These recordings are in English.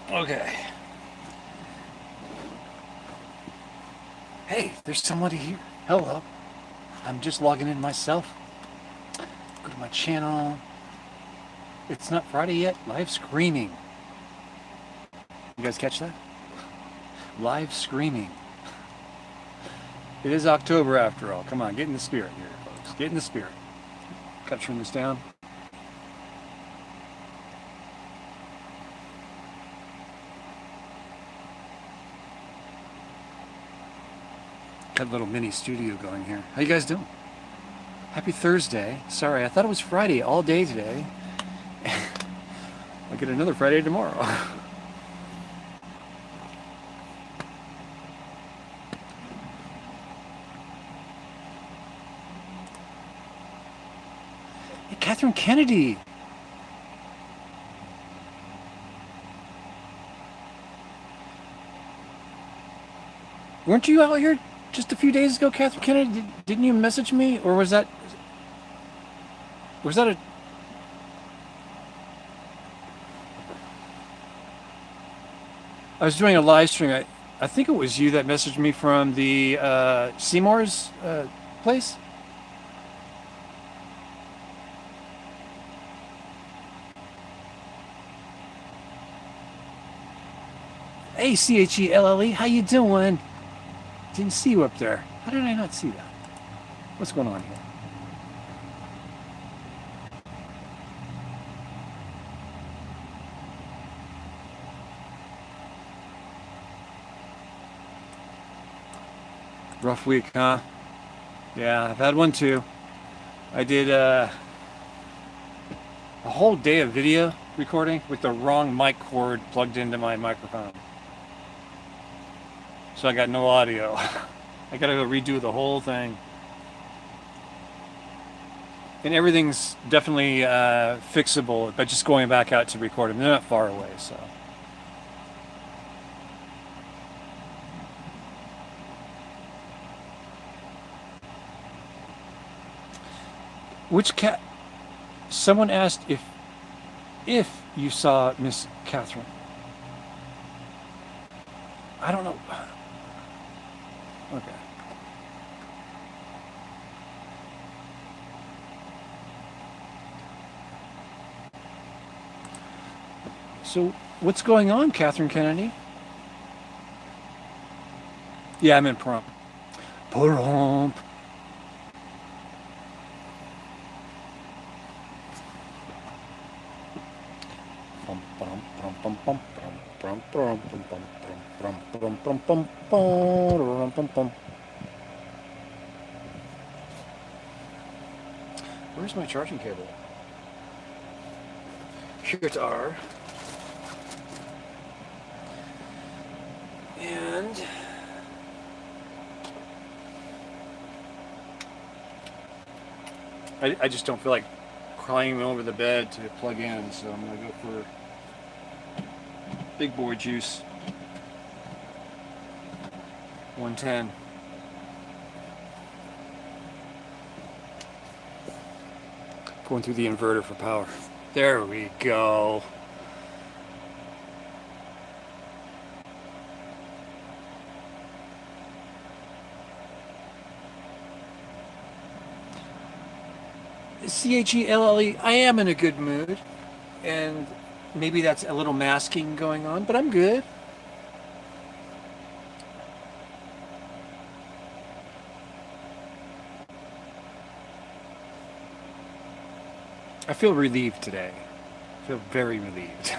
Okay. Hey, there's somebody here. Hello. I'm just logging in myself. Go to my channel. It's not Friday yet. Live screaming. You guys catch that? Live screaming. It is October after all. Come on, get in the spirit here, folks. Get in the spirit. Gotta turn this down. Got a little mini studio going here. How you guys doing? Happy Thursday. Sorry, I thought it was Friday all day today. I'll get another Friday tomorrow. Hey, Catherine Kennedy. Weren't you out here just a few days ago, Catherine Kennedy? Didn't you message me? Or was that a... I was doing a live stream. I think it was you that messaged me from the Seymour's place. Hey, Chelle, how you doing? Didn't see you up there. How did I not see that? What's going on here? Rough week, huh? Yeah, I've had one too. I did a whole day of video recording with the wrong mic cord plugged into my microphone. So I got no audio. I gotta go redo the whole thing. And everything's definitely fixable, but just going back out to record them. They're not far away, so. Which cat? Someone asked if you saw Miss Catherine. I don't know. Okay. So what's going on, Catherine Kennedy? Yeah, I'm in Pahrump. Pahrump. Where's my charging cable? Here it's R. And I just don't feel like climbing over the bed to plug in, so I'm gonna go for big boy juice. 110. Going through the inverter for power. There we go. Chelle, I am in a good mood, and maybe that's a little masking going on, but I'm good. I feel relieved today. I feel very relieved.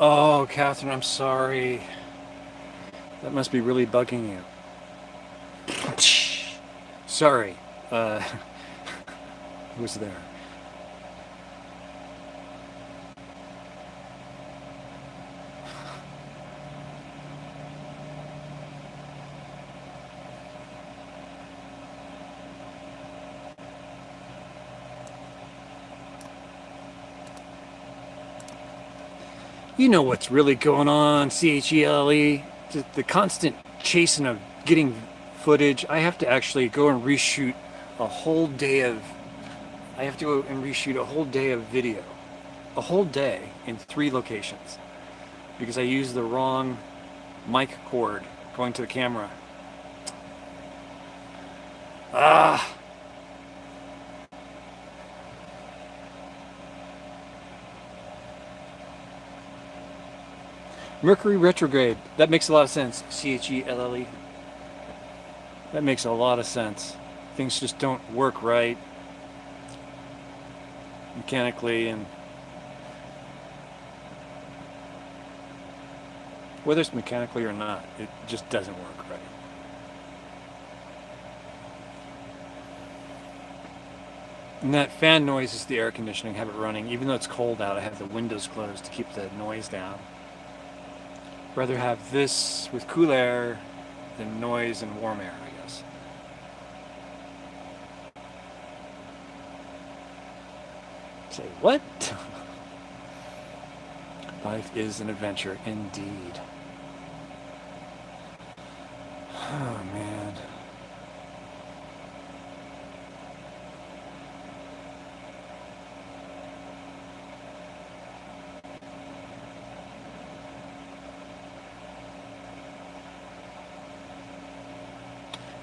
Oh, Catherine, I'm sorry. That must be really bugging you. Sorry. Who's there? You know what's really going on, CHELE. The constant chasing of getting footage. I have to actually go and reshoot a whole day of video. A whole day in 3 locations. Because I used the wrong mic cord going to the camera. Ah! Mercury retrograde. That makes a lot of sense. CHELLE. That makes a lot of sense. Things just don't work right mechanically, and whether it's mechanically or not, it just doesn't work right. And that fan noise is the air conditioning. I have it running. Even though it's cold out, I have the windows closed to keep the noise down. Rather have this with cool air than noise and warm air, I guess. Say what? Life is an adventure indeed. Oh man.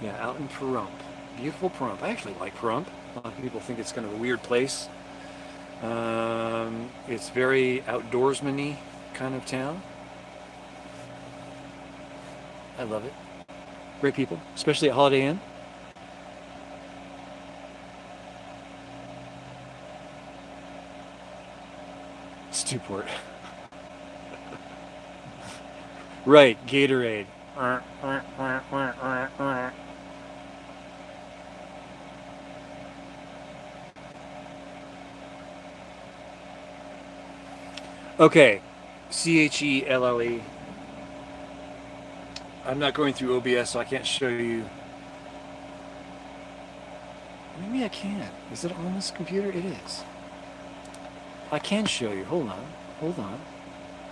Yeah, out in Pahrump. Beautiful Pahrump. I actually like Pahrump. A lot of people think it's kind of a weird place. It's very outdoorsman-y kind of town. I love it. Great people, especially at Holiday Inn. Stewport. Right, Gatorade. Okay, CHELLE. I'm not going through OBS, so I can't show you. Maybe I can. Is it on this computer? It is. I can show you. Hold on. Hold on.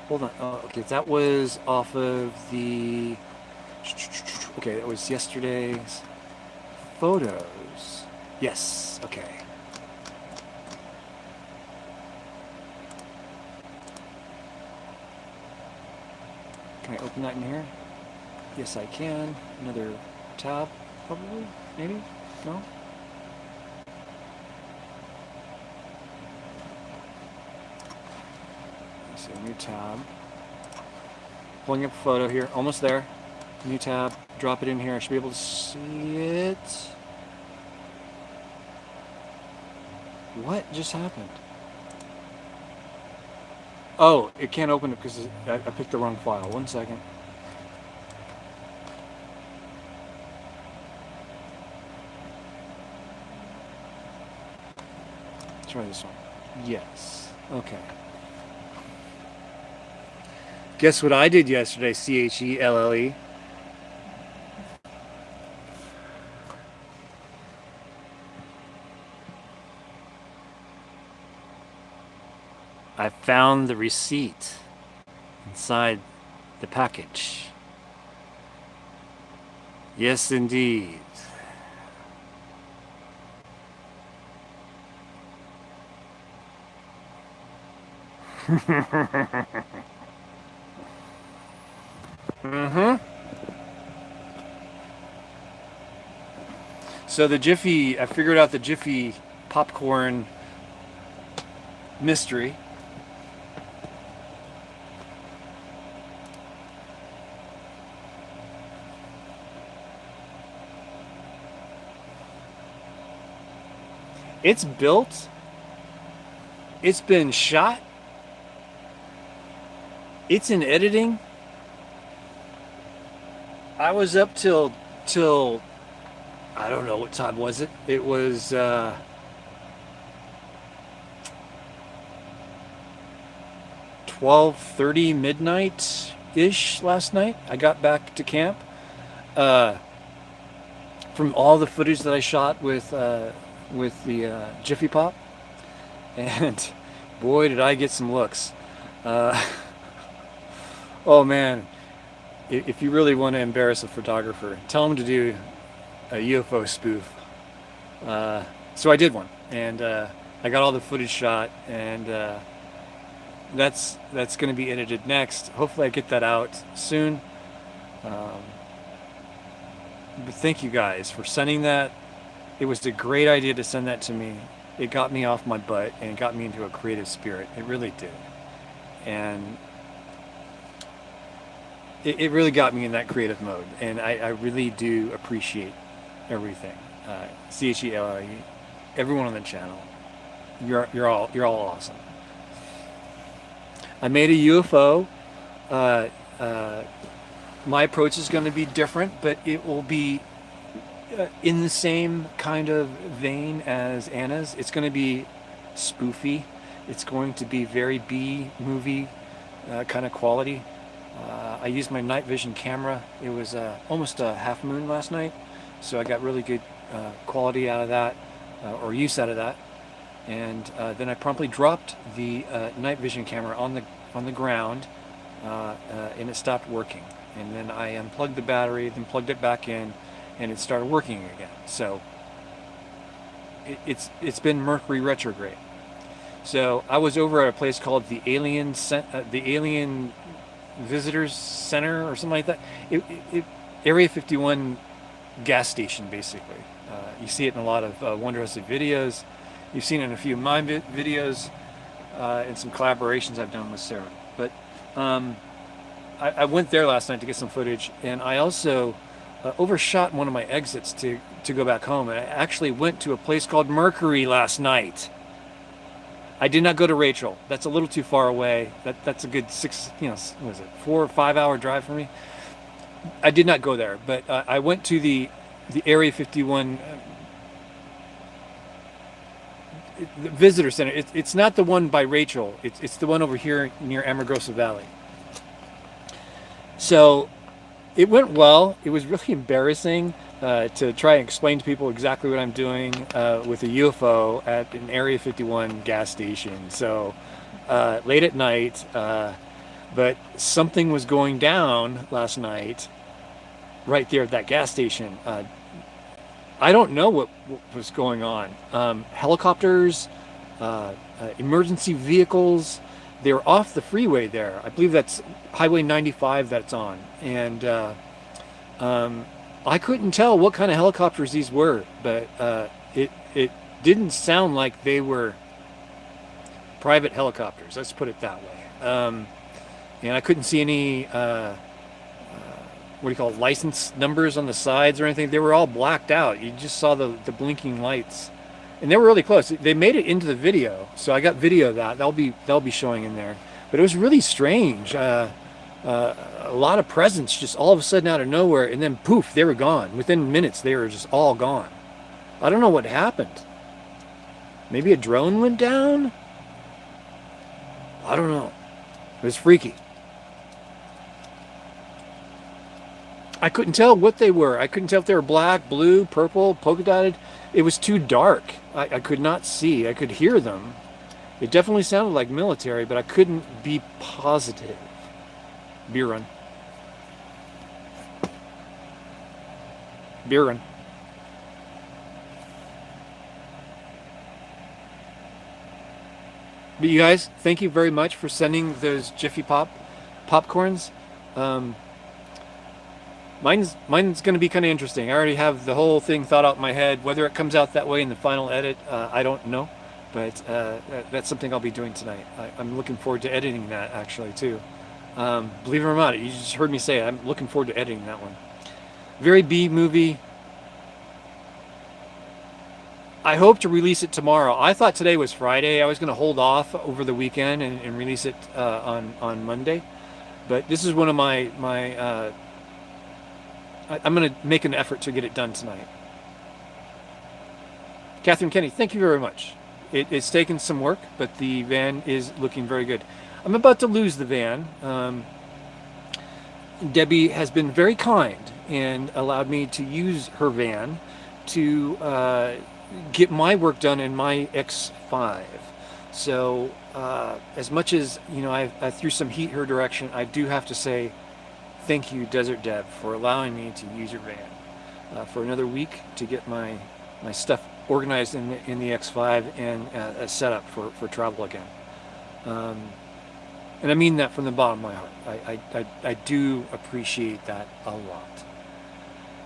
Hold on. Oh, okay, that was off of the... Okay, that was yesterday's photos. Yes, okay. Can I open that in here? Yes, I can. Another tab, probably? Maybe? No? Let's see, new tab. Pulling up a photo here. Almost there. New tab. Drop it in here. I should be able to see it. What just happened? Oh, it can't open it because I picked the wrong file. 1 second. Try this one. Yes. Okay. Guess what I did yesterday, CHELLE? I found the receipt inside the package. Yes, indeed. So the Jiffy, I figured out the Jiffy popcorn mystery. It's built. It's been shot. It's in editing. I was up till I don't know what time was it. It was 12:30 midnight ish last night. I got back to camp from all the footage that I shot with the Jiffy Pop, and boy did I get some looks. Oh man, if you really want to embarrass a photographer, tell him to do a UFO spoof. So I did one, and I got all the footage shot, and that's going to be edited next. Hopefully, I get that out soon. Um, but thank you guys for sending that. It was a great idea to send that to me. It got me off my butt and got me into a creative spirit. It really did, and it really got me in that creative mode. And I really do appreciate everything. CHELI, everyone on the channel. You're all awesome. I made a UFO. Uh, uh, my approach is going to be different, but it will be in the same kind of vein as Anna's. It's going to be spoofy. It's going to be very B movie kind of quality. I used my night vision camera. It was almost a half moon last night, so I got really good quality out of that, or use out of that. And then I promptly dropped the night vision camera on the ground, and it stopped working. And then I unplugged the battery, then plugged it back in, and it started working again. So it's been Mercury retrograde. So I was over at a place called the Alien Visitors Center or something like that. Area 51 gas station, basically. You see it in a lot of Wonderhusted videos. You've seen it in a few of my videos, and some collaborations I've done with Sarah. But I went there last night to get some footage, and I also overshot one of my exits to go back home. And I actually went to a place called Mercury last night. I did not go to Rachel. That's a little too far away. That's a good 4 or 5 hour drive for me. I did not go there, but I went to the Area 51 the visitor center. It's not the one by Rachel. It's the one over here near Amargosa Valley. So it went well. It was really embarrassing to try and explain to people exactly what I'm doing with a UFO at an Area 51 gas station. So late at night, but something was going down last night right there at that gas station. I don't know what was going on. Helicopters, emergency vehicles, they were off the freeway there. I believe that's Highway 95 that's on. And I couldn't tell what kind of helicopters these were, but it didn't sound like they were private helicopters. Let's put it that way. And I couldn't see any what do you call it, license numbers on the sides or anything. They were all blacked out. You just saw the blinking lights, and they were really close. They made it into the video, so I got video of that. That'll be showing in there. But it was really strange. A lot of presence just all of a sudden out of nowhere, and then poof, they were gone. Within minutes, they were just all gone. I don't know what happened. Maybe a drone went down? I don't know. It was freaky. I couldn't tell what they were. I couldn't tell if they were black, blue, purple, polka dotted. It was too dark. I could not see. I could hear them. It definitely sounded like military, but I couldn't be positive. Beer run. Beer run. But you guys, thank you very much for sending those Jiffy popcorns. Mine's going to be kind of interesting. I already have the whole thing thought out in my head. Whether it comes out that way in the final edit, I don't know. But that's something I'll be doing tonight. I'm looking forward to editing that, actually, too. Believe it or not, you just heard me say it. I'm looking forward to editing that one. Very B movie. I hope to release it tomorrow. I thought today was Friday. I was going to hold off over the weekend and release it on Monday. But this is one of my I'm going to make an effort to get it done tonight. Catherine Kenny, thank you very much. It's taken some work, but the van is looking very good. I'm about to lose the van. Debbie has been very kind and allowed me to use her van to get my work done in my X5. So as much as, I threw some heat her direction, I do have to say thank you, Desert Deb, for allowing me to use your van for another week to get my stuff organized in the X5 and set up for travel again. And I mean that from the bottom of my heart. I do appreciate that a lot.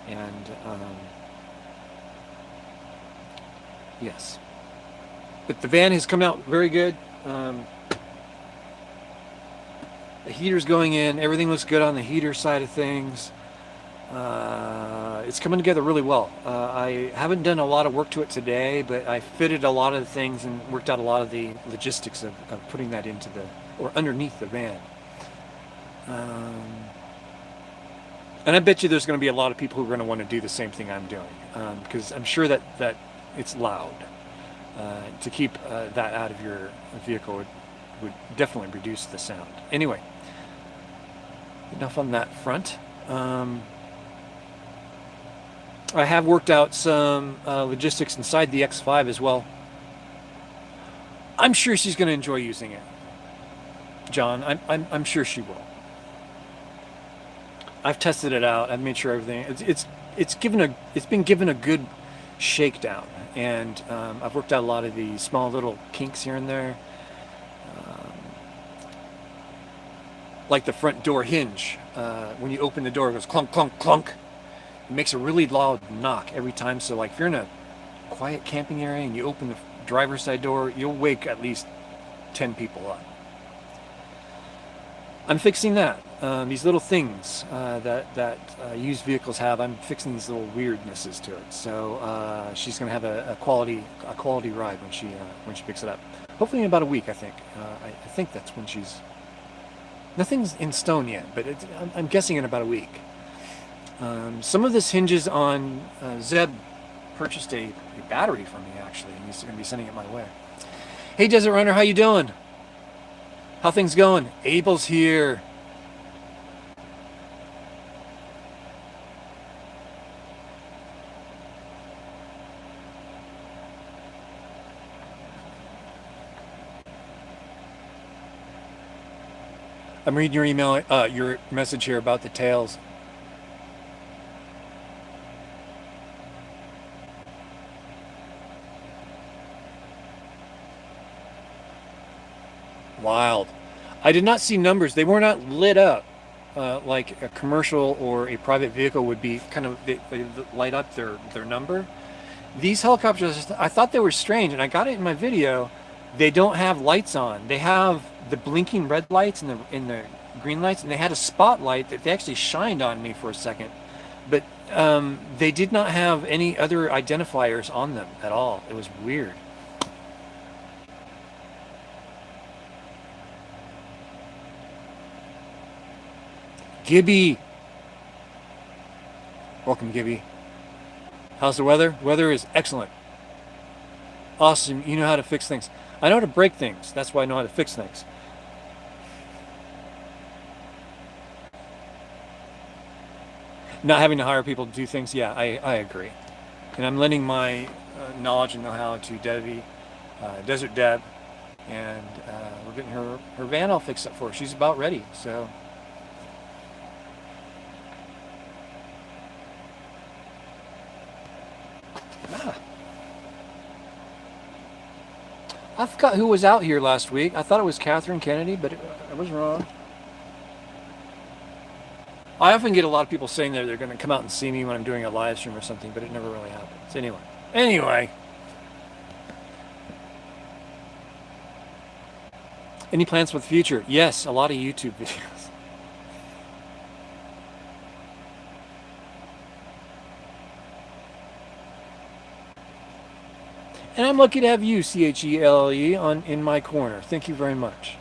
And yes. But the van has come out very good. The heater's going in. Everything looks good on the heater side of things. It's coming together really well. I haven't done a lot of work to it today, but I fitted a lot of the things and worked out a lot of the logistics of putting that into or underneath the van. And I bet you there's going to be a lot of people who are going to want to do the same thing I'm doing, because I'm sure that it's loud. To keep that out of your vehicle would definitely reduce the sound. Anyway, enough on that front. I have worked out some logistics inside the X5 as well. I'm sure she's going to enjoy using it, John. I'm sure she will. I've tested it out. I've made sure everything it's been given a good shakedown, and I've worked out a lot of the small little kinks here and there, like the front door hinge. When you open the door, it goes clunk, clunk, clunk. It makes a really loud knock every time. So, like, if you're in a quiet camping area and you open the driver's side door, you'll wake at least 10 people up. I'm fixing that. These little things that used vehicles have, I'm fixing these little weirdnesses to it. So she's going to have a quality ride when she picks it up. Hopefully in about a week, I think. I think that's when she's. Nothing's in stone yet, but I'm guessing in about a week. Some of this hinges on Zeb purchased a battery from me, actually, and he's going to be sending it my way. Hey, Desert Runner, how you doing? How things going? Abel's here. I'm reading your email, your message here about the tails. Wild. I did not see numbers. They were not lit up like a commercial or a private vehicle would be. Kind of they light up their number. These helicopters, I thought they were strange, and I got it in my video. They don't have lights on. They have the blinking red lights and the green lights, and they had a spotlight that they actually shined on me for a second. But they did not have any other identifiers on them at all. It was weird. Gibby. Welcome, Gibby. How's the weather? Weather is excellent. Awesome. You know how to fix things. I know how to break things. That's why I know how to fix things. Not having to hire people to do things. Yeah, I agree. And I'm lending my knowledge and know-how to Debbie, Desert Deb, and we're getting her van all fixed up for her. She's about ready, so. I forgot who was out here last week. I thought it was Catherine Kennedy, but I was wrong. I often get a lot of people saying that they're going to come out and see me when I'm doing a live stream or something, but it never really happens. Anyway. Any plans for the future? Yes, a lot of YouTube videos. And I'm lucky to have you, CHELLE, in my corner. Thank you very much.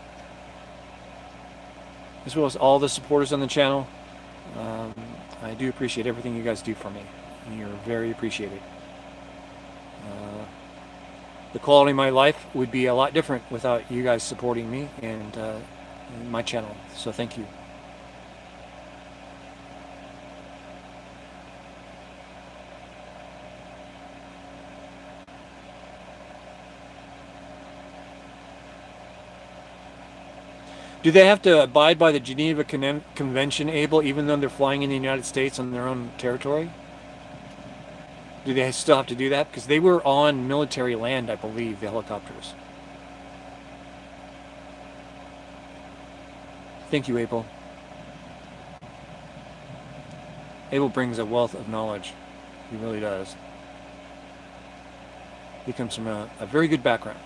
As well as all the supporters on the channel. I do appreciate everything you guys do for me. You're very appreciated. The quality of my life would be a lot different without you guys supporting me and my channel. So thank you. Do they have to abide by the Geneva Convention, Abel, even though they're flying in the United States on their own territory? Do they still have to do that? Because they were on military land, I believe, the helicopters. Thank you, Abel. Abel brings a wealth of knowledge. He really does. He comes from a very good background.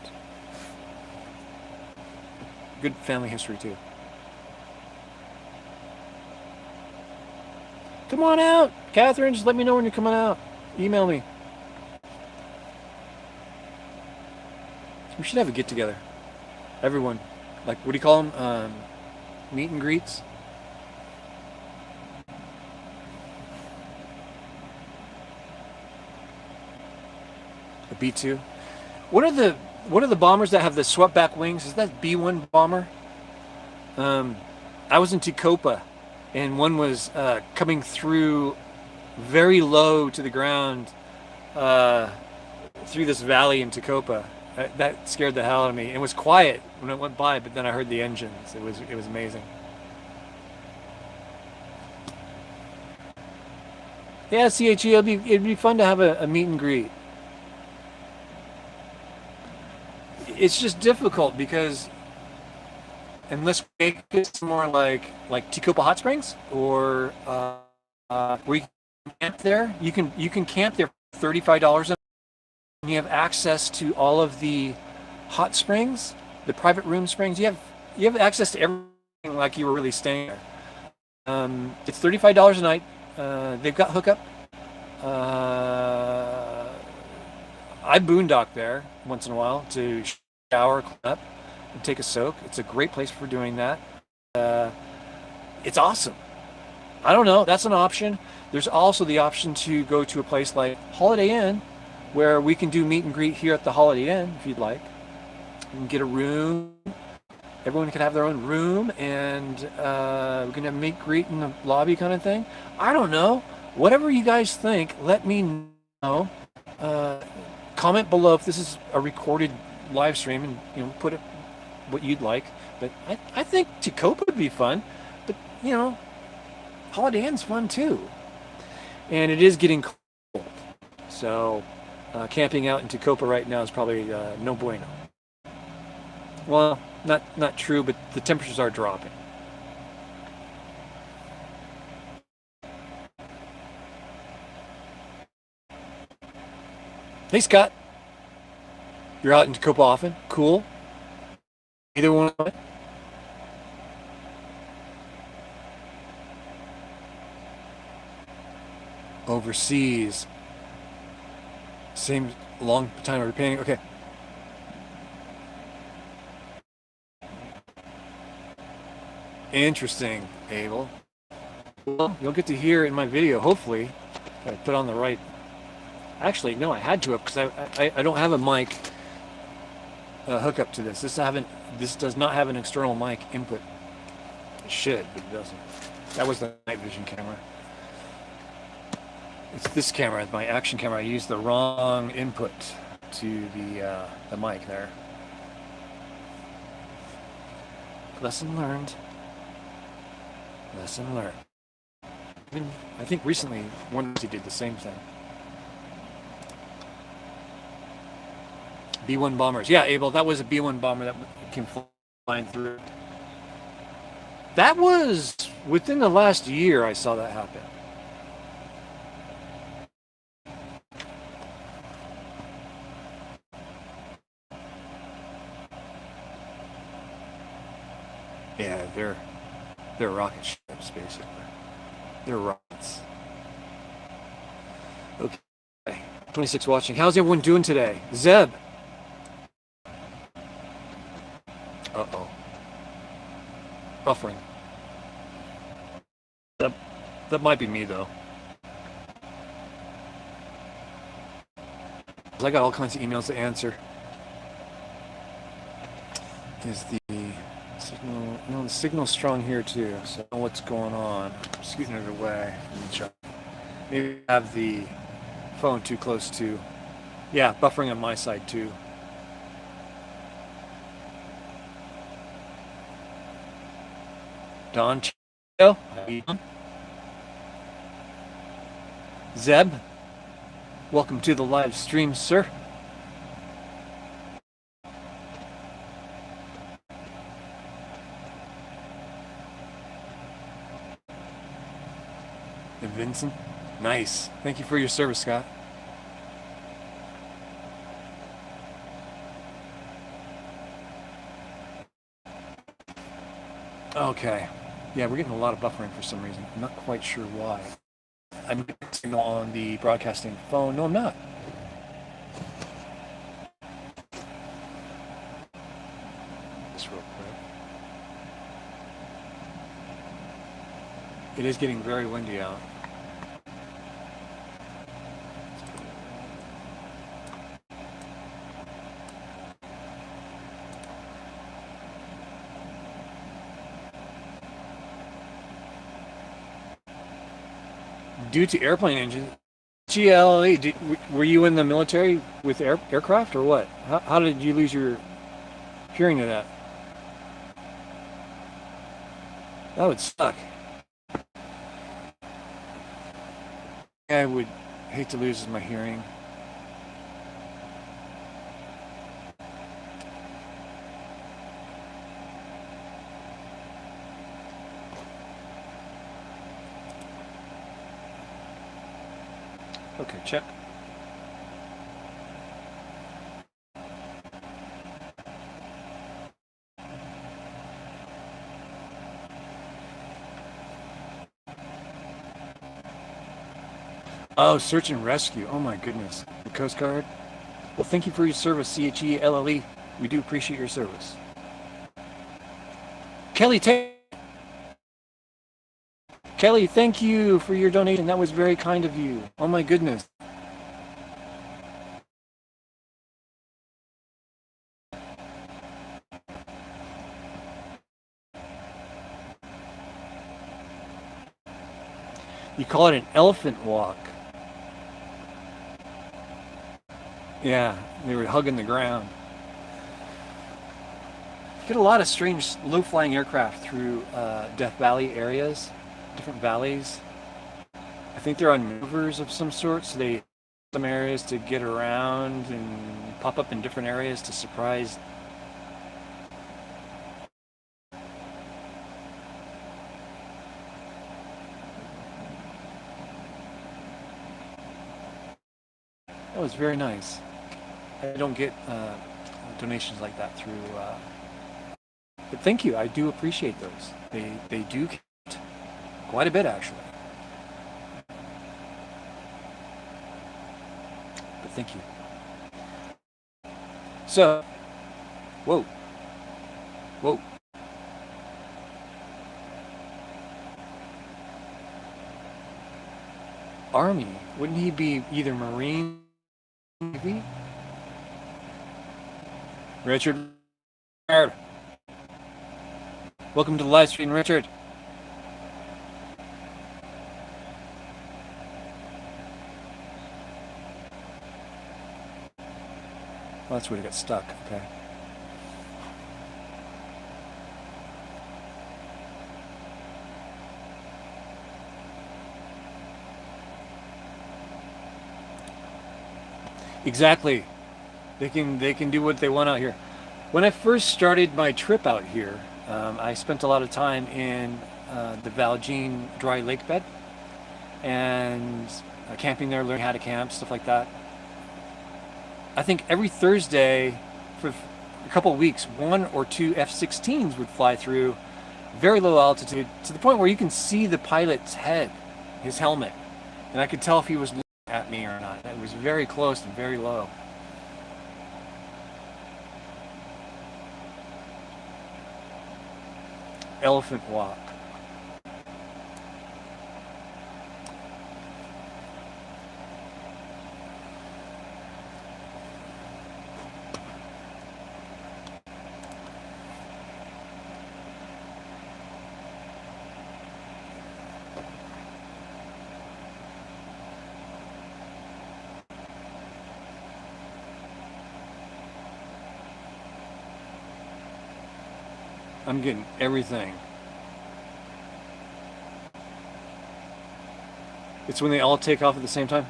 Good family history, too. Come on out, Catherine. Just let me know when you're coming out. Email me. We should have a get-together. Everyone. Like, what do you call them? Meet and greets? A B-2. What are the bombers that have the swept back wings? Is that B-1 bomber? I was in Tikopa, and one was coming through very low to the ground through this valley in Tikopa. That scared the hell out of me. It was quiet when it went by, but then I heard the engines. It was amazing. Yeah, CHE, it'd be fun to have a meet and greet. It's just difficult because unless we make it more like Tikopa Hot Springs or where you can camp there, you can camp there for $35 a and you have access to all of the hot springs, the private room springs. You have access to everything like you were really staying there. It's $35 a night. They've got hookup. I boondock there once in a while to shower, clean up, and take a soak. It's a great place for doing that. It's awesome. I don't know. That's an option. There's also the option to go to a place like Holiday Inn, where we can do meet and greet here at the Holiday Inn if you'd like. You can get a room. Everyone can have their own room, and we can have meet and greet in the lobby kind of thing. I don't know. Whatever you guys think, let me know. Comment below if this is a recorded live stream, and put it what you'd like. But I think Tikopa would be fun. But Holiday Inn's fun too. And it is getting cold, so camping out in Tikopa right now is probably no bueno. Well, not true, but the temperatures are dropping. Hey, Scott. You're out in Tikopa often? Cool. Either one of it? Overseas. Same long time of repainting. Okay. Interesting, Abel. Well, you'll get to hear in my video, hopefully, if I put on the right. Actually, no, I had to because I don't have a mic hookup to this. This does not have an external mic input. It should, but it doesn't. That was the night vision camera. It's this camera, my action camera. I used the wrong input to the mic there. Lesson learned. Lesson learned. I think recently Warranty did the same thing. B-1 bombers. Yeah, Abel, that was a B-1 bomber that came flying through. That was within the last year I saw that happen. Yeah, they're rocket ships, basically. They're rockets. Okay. 26 watching. How's everyone doing today? Zeb. Uh-oh. Buffering. That might be me, though. I got all kinds of emails to answer. Is the signal... No, the signal's strong here, too. So I don't know what's going on. I'm scooting it away from each other. Maybe I have the phone too close to... Yeah, buffering on my side, too. Don Chico. Zeb, welcome to the live stream, sir. And Vincent, nice. Thank you for your service, Scott. Okay. Yeah, we're getting a lot of buffering for some reason. I'm not quite sure why. I'm getting a signal on the broadcasting phone. No, I'm not. Just real quick. It is getting very windy out. Due to airplane engines, GLE, were you in the military with aircraft or what? How did you lose your hearing to that? That would suck. I would hate to lose my hearing. Okay, check. Oh, search and rescue. Oh my goodness. The Coast Guard. Well, thank you for your service, CHELLE. We do appreciate your service. Kelly, Kelly, thank you for your donation. That was very kind of you. Oh my goodness. You call it an elephant walk. Yeah, they were hugging the ground. Get a lot of strange low-flying aircraft through Death Valley areas, different valleys. I think they're on maneuvers of some sort, so they some areas to get around and pop up in different areas to surprise. That was very nice. I don't get donations like that through, but thank you. I do appreciate those. They do count quite a bit actually. But thank you. So, whoa. Army, wouldn't he be either Marine? Maybe? Richard. Welcome to the live stream, Richard. Well, that's where it got stuck. Okay. Exactly. They can do what they want out here. When I first started my trip out here, I spent a lot of time in the Valjean dry lake bed and camping there, learning how to camp, stuff like that. I think every Thursday for a couple of weeks, 1 or 2 F-16s would fly through very low altitude to the point where you can see the pilot's head, his helmet, and I could tell if he was looking at me or not. It was very close and very low. Elephant walk. I'm getting everything. It's when they all take off at the same time.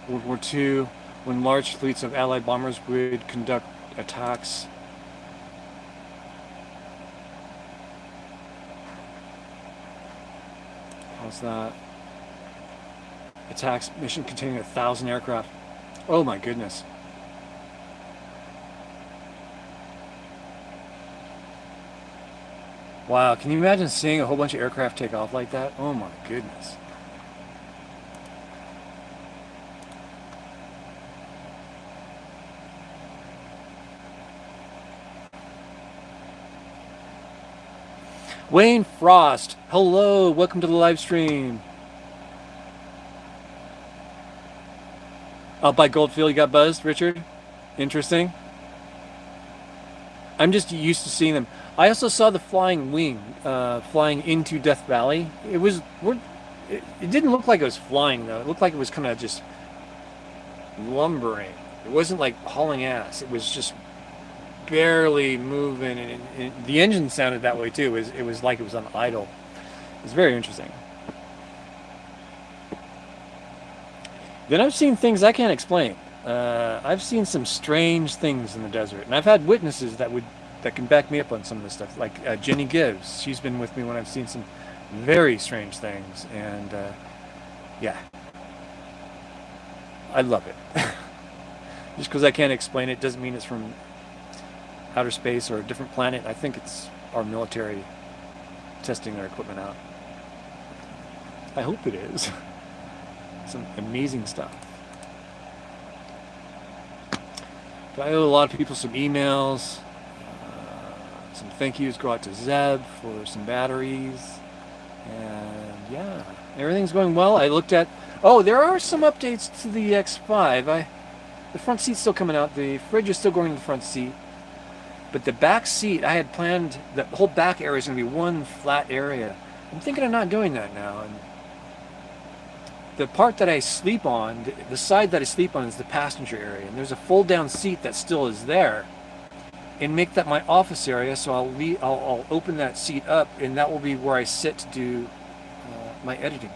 World War II, when large fleets of Allied bombers would conduct attacks. How's that? Attacks mission containing 1,000 aircraft. Oh my goodness. Wow, can you imagine seeing a whole bunch of aircraft take off like that? Oh my goodness. Wayne Frost, hello, welcome to the live stream. Out by Goldfield, you got buzzed, Richard? Interesting. I'm just used to seeing them. I also saw the flying wing flying into Death Valley. It didn't look like it was flying though. It looked like it was kind of just lumbering. It wasn't like hauling ass. It was just barely moving, and the engine sounded that way too. It was like it was on idle. It was very interesting. Then I've seen things I can't explain. I've seen some strange things in the desert, and I've had witnesses that can back me up on some of this stuff. Like Jenny Gibbs, she's been with me when I've seen some very strange things, and yeah, I love it. Just because I can't explain it doesn't mean it's from outer space or a different planet. I think it's our military testing their equipment out. I hope it is. Some amazing stuff. But I owe a lot of people some emails. Some thank yous go out to Zeb for some batteries. And yeah, everything's going well. I looked at... Oh, there are some updates to the X5. The front seat's still coming out. The fridge is still going to the front seat. But the back seat, I had planned... The whole back area is going to be one flat area. I'm thinking of not doing that now. And the part that I sleep on, the side that I sleep on is the passenger area. And there's a fold-down seat that still is there. And make that my office area, so I'll open that seat up, and that will be where I sit to do my editing.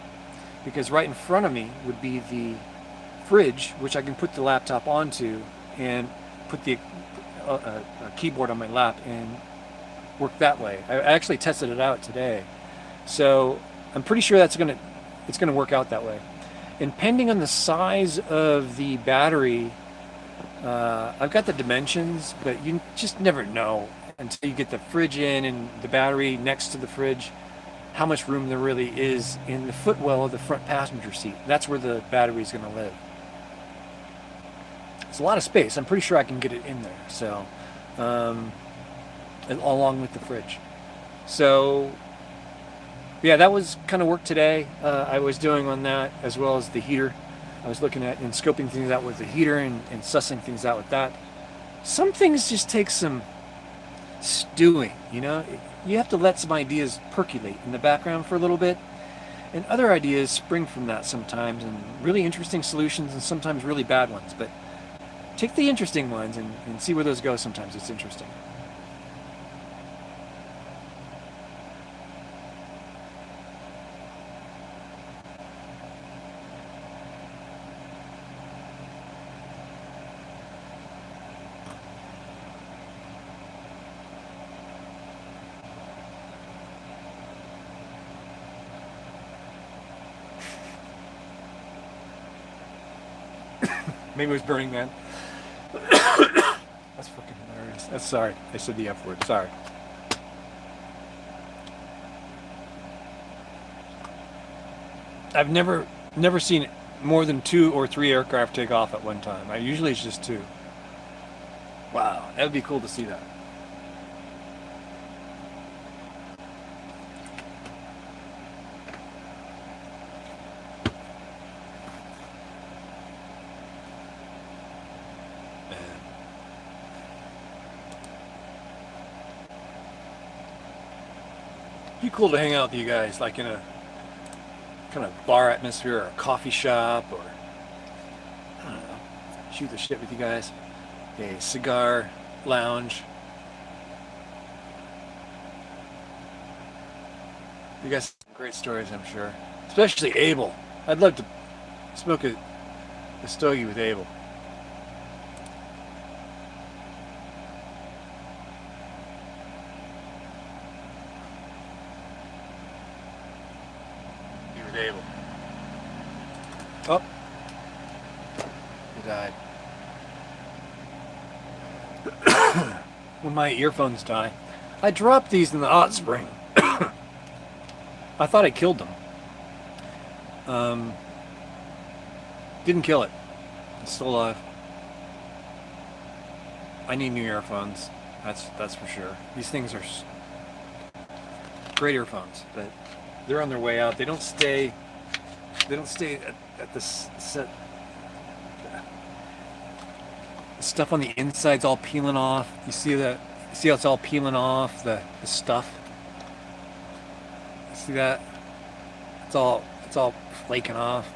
Because right in front of me would be the fridge, which I can put the laptop onto, and put the a keyboard on my lap and work that way. I actually tested it out today, so I'm pretty sure it's gonna work out that way. And depending on the size of the battery, I've got the dimensions, but you just never know until you get the fridge in and the battery next to the fridge, how much room there really is in the footwell of the front passenger seat. That's where the battery is going to live. It's a lot of space. I'm pretty sure I can get it in there. So, along with the fridge. So, yeah, that was kind of work today. I was doing on that, as well as the heater. I was looking at and scoping things out with the heater and sussing things out with that. Some things just take some stewing, you know? You have to let some ideas percolate in the background for a little bit. And other ideas spring from that sometimes, and really interesting solutions and sometimes really bad ones. But take the interesting ones and see where those go. Sometimes it's interesting. Maybe it was Burning Man. That's fucking hilarious. That's sorry. I said the F word. Sorry. I've never seen more than 2 or 3 aircraft take off at one time. Usually it's just 2. Wow, that would be cool to see that. Be cool to hang out with you guys, like in a kind of bar atmosphere or a coffee shop, or I don't know, shoot the shit with you guys. A cigar lounge. You guys Great stories, I'm sure. Especially Abel. I'd love to smoke a stogie with Abel. With Abel. Oh. He died. When my earphones die. I dropped these in the hot spring. I thought I killed them. Didn't kill it. It's still alive. I need new earphones. That's for sure. These things are great earphones, but they're on their way out. They don't stay. They don't stay at the set. The stuff on the inside's all peeling off. You see that? You see how it's all peeling off the stuff? You see that? It's all flaking off.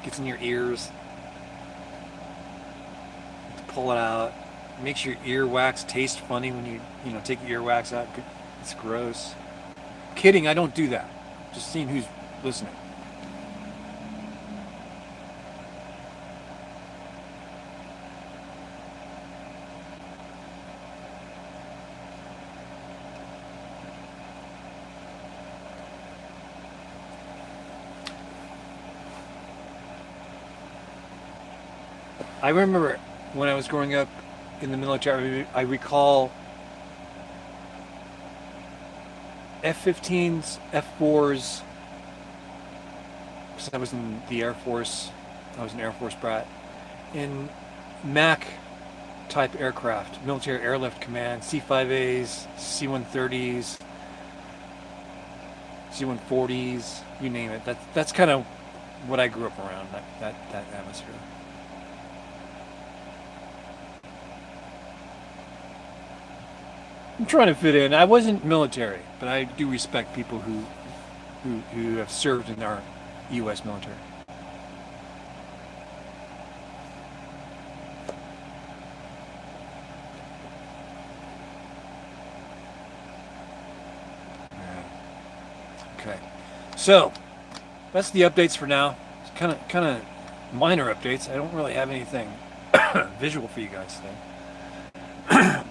Gets in your ears. Pull it out. It makes your ear wax taste funny when you take your ear wax out. It's gross. Kidding, I don't do that. Just seeing who's listening. I remember when I was growing up in the military, I recall F-15s, F-4s, because I was in the Air Force. I was an Air Force brat. In MAC type aircraft, Military Airlift Command, C-5As, C-130s, C-140s, you name it. That's kind of what I grew up around, that atmosphere. I'm trying to fit in. I wasn't military, but I do respect people who have served in our U.S. military. Okay, so that's the updates for now. It's kind of minor updates. I don't really have anything visual for you guys today.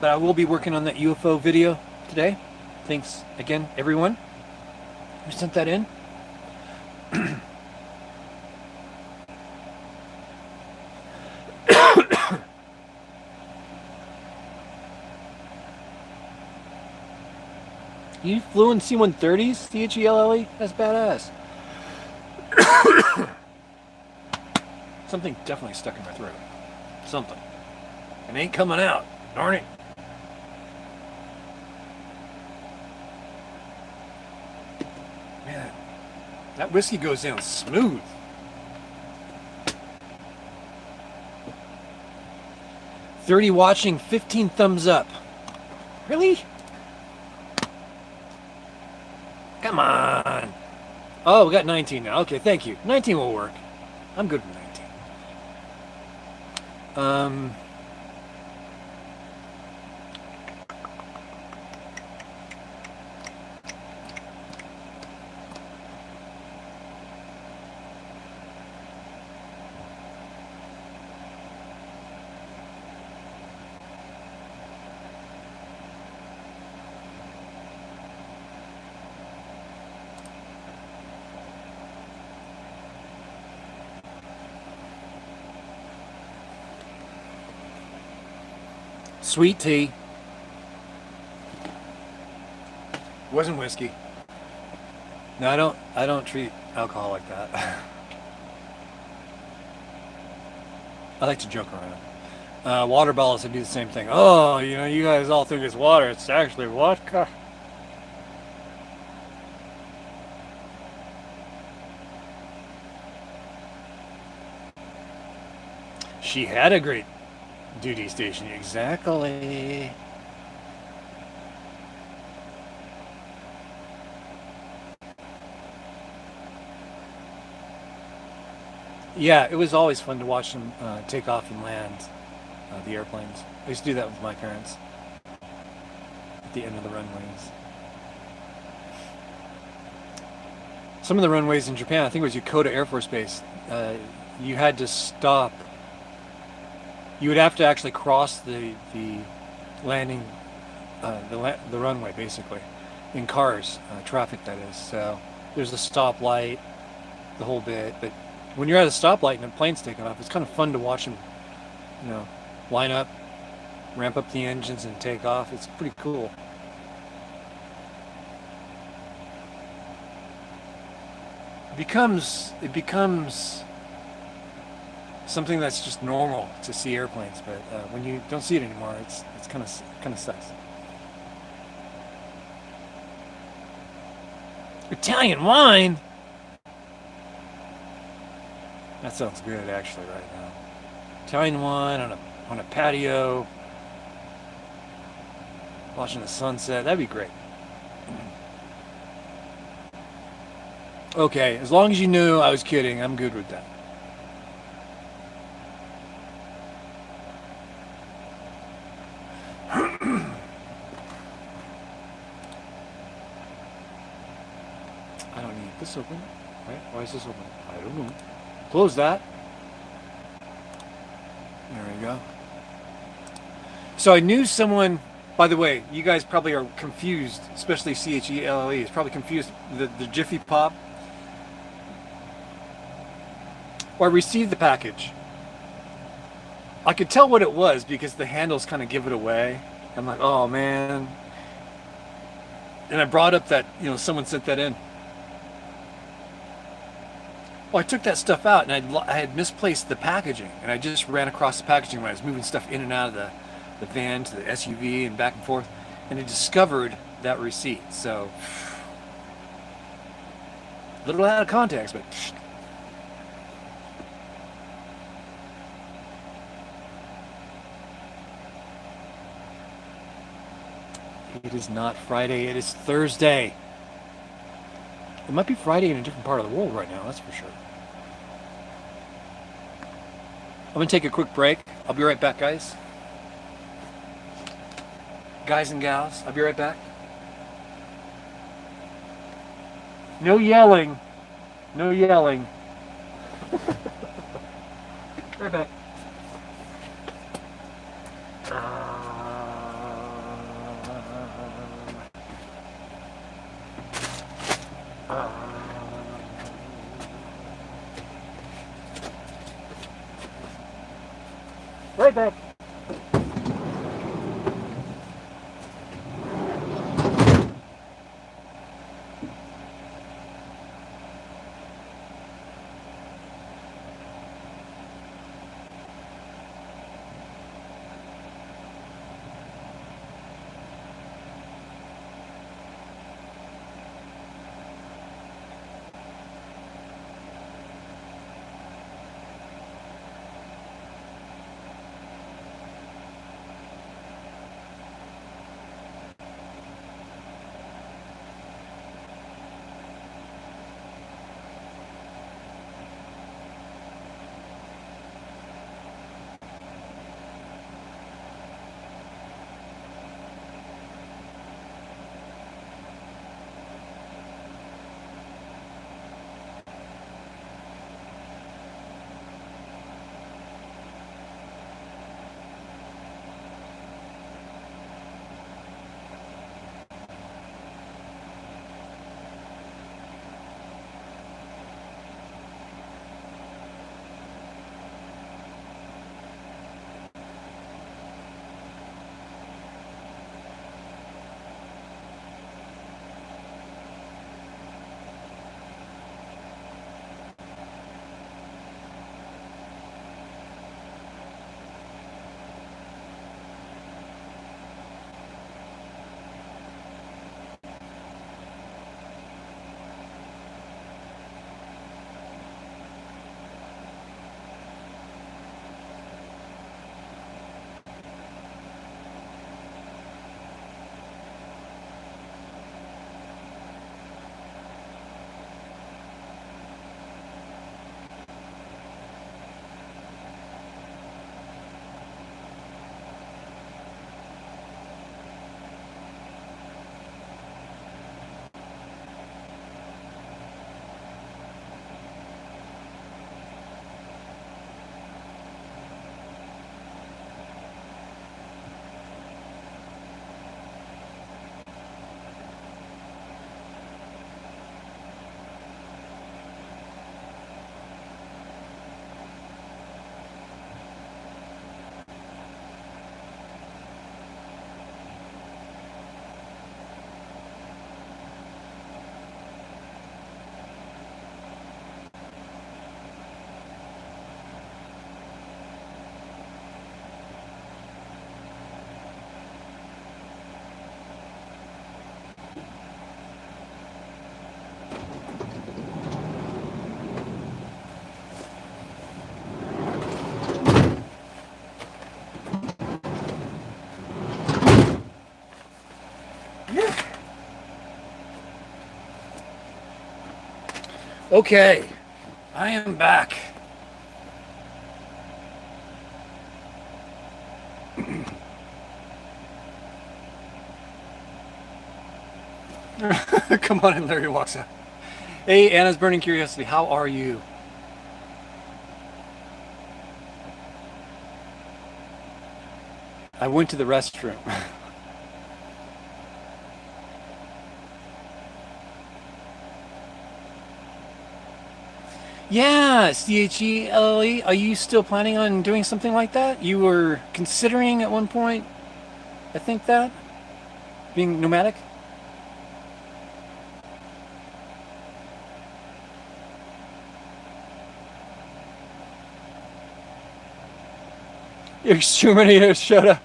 But I will be working on that UFO video today. Thanks again, everyone who sent that in. You flew in C-130s, C-H-E-L-L-E? That's badass. Something definitely stuck in my throat. Something. It ain't coming out. Darn it. Man, that whiskey goes down smooth. "30 watching, 15 thumbs up." Really? Come on. Oh, we got 19 now. Okay, thank you. 19 will work. I'm good with 19. Sweet tea. Wasn't whiskey. No, I don't treat alcohol like that. I like to joke around. Water bottles, I do the same thing. Oh, you guys all think it's water. It's actually vodka. She had a great duty station. Exactly. Yeah, it was always fun to watch them take off and land the airplanes. I used to do that with my parents at the end of the runways. some of the runways in Japan, I think it was Yokota Air Force Base, you had to stop. You would have to actually cross the landing, the runway basically, in cars, traffic that is. So there's a stoplight, the whole bit. But when you're at a stoplight and a plane's taking off, it's kind of fun to watch them, you know, line up, ramp up the engines, and take off. It's pretty cool. It becomes something that's just normal to see airplanes, but when you don't see it anymore, it's kind of sucks. Italian wine. That sounds good, actually, right now. Italian wine on a patio, watching the sunset. That'd be great. Okay, as long as you knew I was kidding, I'm good with that. I don't need this open. Right? Why is this open? I don't know. Close that. There we go. So I knew someone, by the way, you guys probably are confused, especially CHELLE is probably confused. The Jiffy Pop. Well, I received the package. I could tell what it was because the handles kind of give it away. I'm like, oh man. And I brought up that, someone sent that in. Well, I took that stuff out and I had misplaced the packaging, and I just ran across the packaging when I was moving stuff in and out of the van to the SUV and back and forth, and I discovered that receipt. So, a little out of context, but it is not Friday, it is Thursday. It might be Friday in a different part of the world right now, that's for sure. I'm going to take a quick break. I'll be right back, guys. Guys and gals, I'll be right back. No yelling. No yelling. Right back. Right back. Okay, I am back. Come on in, Larry walks out. Hey, Anna's Burning Curiosity, how are you? I went to the restroom. Yeah, CHELE. Are you still planning on doing something like that? You were considering at one point, I think that, being nomadic? Your exterminator showed up.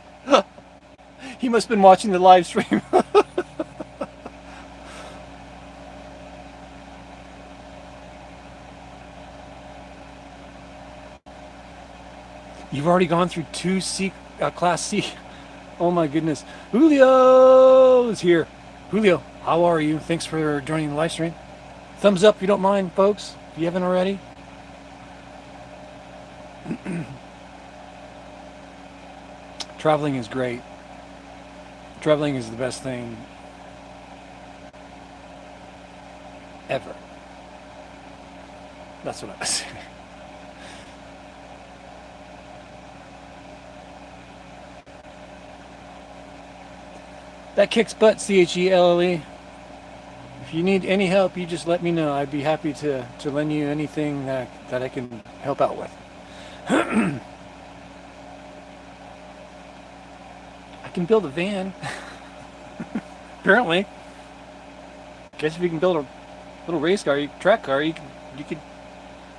He must have been watching the live stream. You've already gone through two Class C. Oh my goodness. Julio is here. Julio, how are you? Thanks for joining the live stream. Thumbs up if you don't mind, folks, if you haven't already. Traveling is great. Traveling is the best thing ever. That's what I say. That kicks butt, CHELLE. If you need any help, you just let me know. I'd be happy to lend you anything that I can help out with. I can build a van. Apparently. Guess if you can build a little race car, track car, you could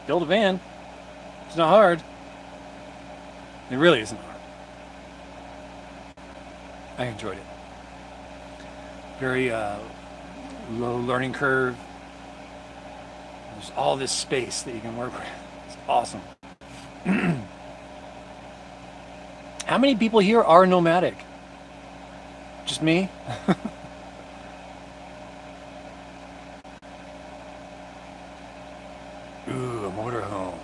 build a van. It's not hard. It really isn't hard. I enjoyed it. Very low learning curve. There's all this space that you can work with. It's awesome. How many people here are nomadic? Just me? Ooh, a motorhome.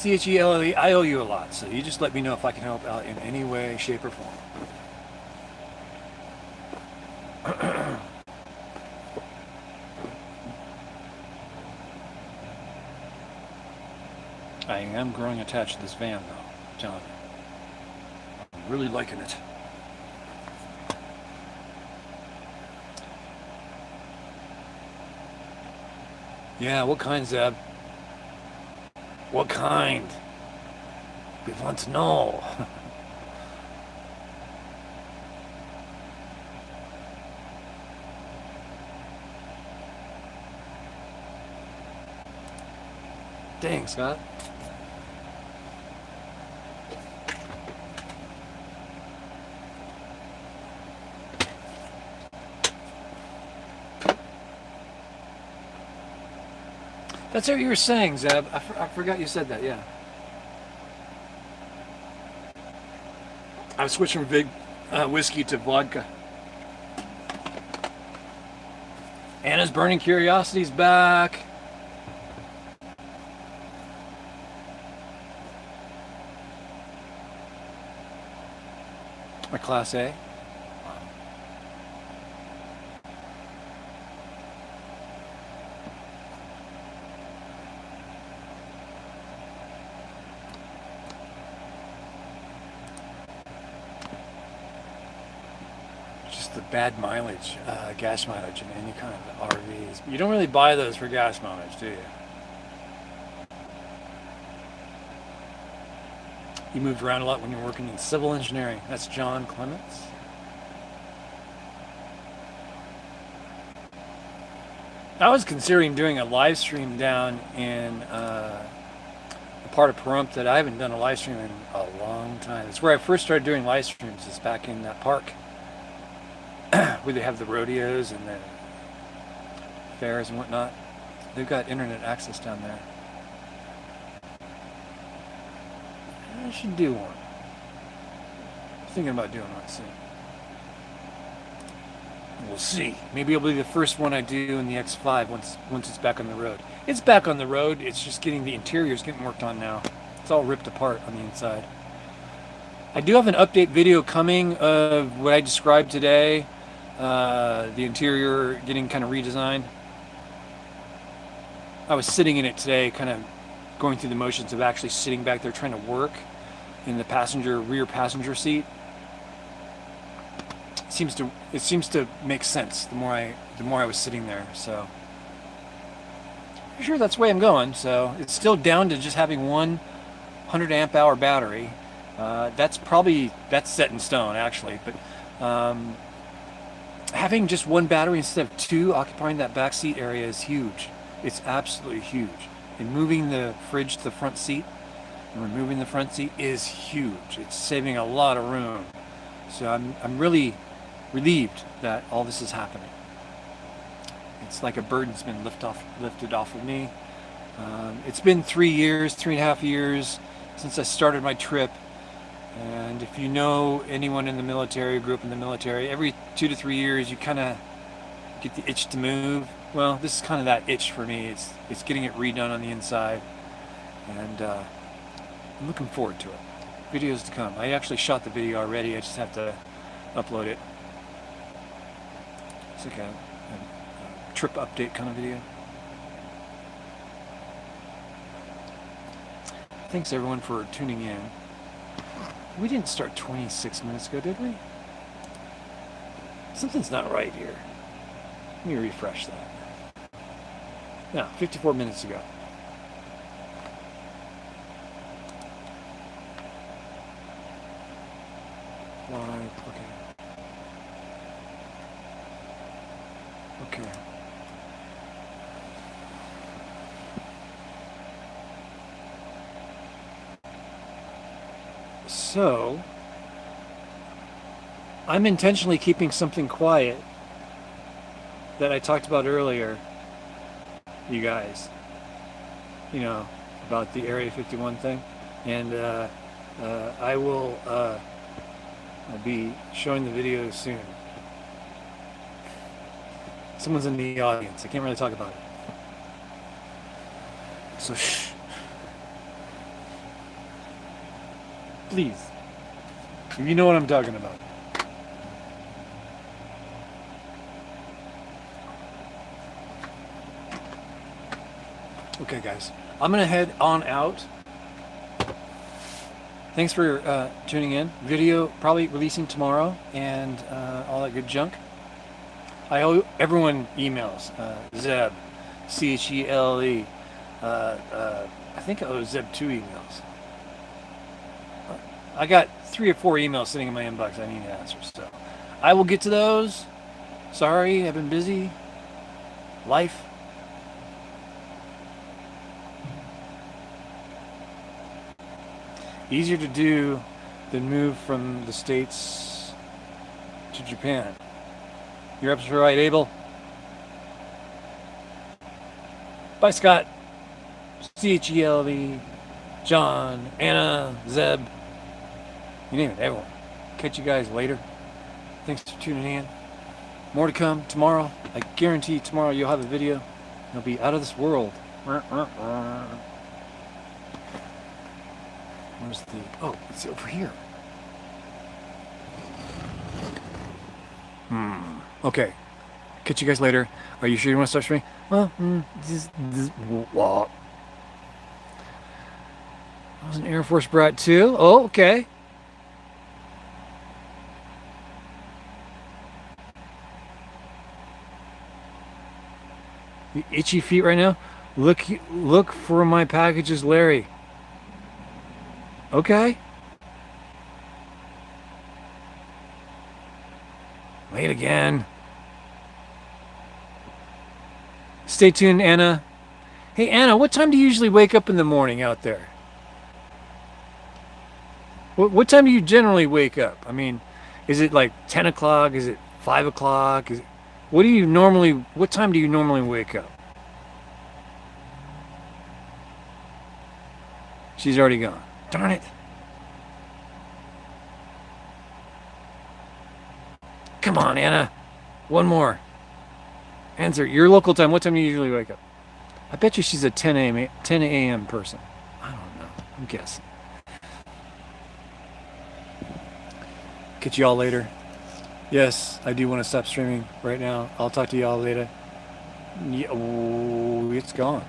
CHELLE, I owe you a lot, so you just let me know if I can help out in any way, shape, or form. I am growing attached to this van, though. I'm telling you. I'm really liking it. Yeah, what kind, Zeb? What kind? We want to know. Dang, Scott. That's what you were saying, Zeb. I forgot you said that, yeah. I was switching from big whiskey to vodka. Anna's Burning Curiosity's back. My Class A. The bad mileage, gas mileage in any kind of RVs. You don't really buy those for gas mileage, do you? You moved around a lot when you were working in civil engineering. That's John Clements. I was considering doing a live stream down in a part of Pahrump that I haven't done a live stream in a long time. It's where I first started doing live streams, is back in that park where they have the rodeos and the fairs and whatnot. They've got internet access down there. I should do one. Thinking about doing one soon. We'll see. Maybe it'll be the first one I do in the X5 once it's back on the road. It's back on the road. It's just getting the interior's getting worked on now. It's all ripped apart on the inside. I do have an update video coming of what I described today. The interior getting kind of redesigned. I was sitting in it today, kind of going through the motions of actually sitting back there trying to work in the rear passenger seat. It seems to make sense the more I was sitting there. So I'm sure that's the way I'm going. So it's still down to just having one 100 amp hour battery. That's set in stone actually, but having just one battery instead of two occupying that back seat area is huge. It's absolutely huge. And moving the fridge to the front seat and removing the front seat is huge. It's saving a lot of room. So I'm really relieved that all this is happening. It's like a burden's been lifted off of me. It's been 3.5 years since I started my trip. And if you know anyone in the military, grew up in the military, every 2 to 3 years you kind of get the itch to move. Well, this is kind of that itch for me. It's getting it redone on the inside, and I'm looking forward to it. Videos to come. I actually shot the video already. I just have to upload it. It's like a trip update kind of video. Thanks everyone for tuning in. We didn't start 26 minutes ago, did we? Something's not right here. Let me refresh that. No, 54 minutes ago. Live, okay. So, I'm intentionally keeping something quiet that I talked about earlier, you guys, about the Area 51 thing, and I will be showing the video soon. Someone's in the audience. I can't really talk about it. So shh. Please. You know what I'm talking about. Okay, guys. I'm going to head on out. Thanks for tuning in. Video probably releasing tomorrow and all that good junk. I owe everyone emails. Zeb, CHELE. I think I owe Zeb 2 emails. I got 3 or 4 emails sitting in my inbox I need to answer. So I will get to those. Sorry, I've been busy. Life. Easier to do than move from the States to Japan. You're absolutely right, Abel. Bye, Scott. CHELV, John, Anna, Zeb. You name it, everyone. Catch you guys later. Thanks for tuning in. More to come tomorrow. I guarantee tomorrow you'll have a video. It'll be out of this world. Where's the... Oh, it's over here. Okay. Catch you guys later. Are you sure you want to start streaming? Well, I was an Air Force brat too. Oh, okay. The itchy feet right now. Look for my packages, Larry. Okay. Late again. Stay tuned, Anna. Hey, Anna, what time do you usually wake up in the morning out there? What time do you generally wake up? I mean, is it like 10 o'clock? Is it 5 o'clock? What time do you normally wake up? She's already gone. Darn it. Come on, Anna. One more. Answer. Your local time. What time do you usually wake up? I bet you she's a 10 a.m. person. I don't know. I'm guessing. Catch y'all later. Yes, I do want to stop streaming right now. I'll talk to y'all later. Yeah, oh, it's gone.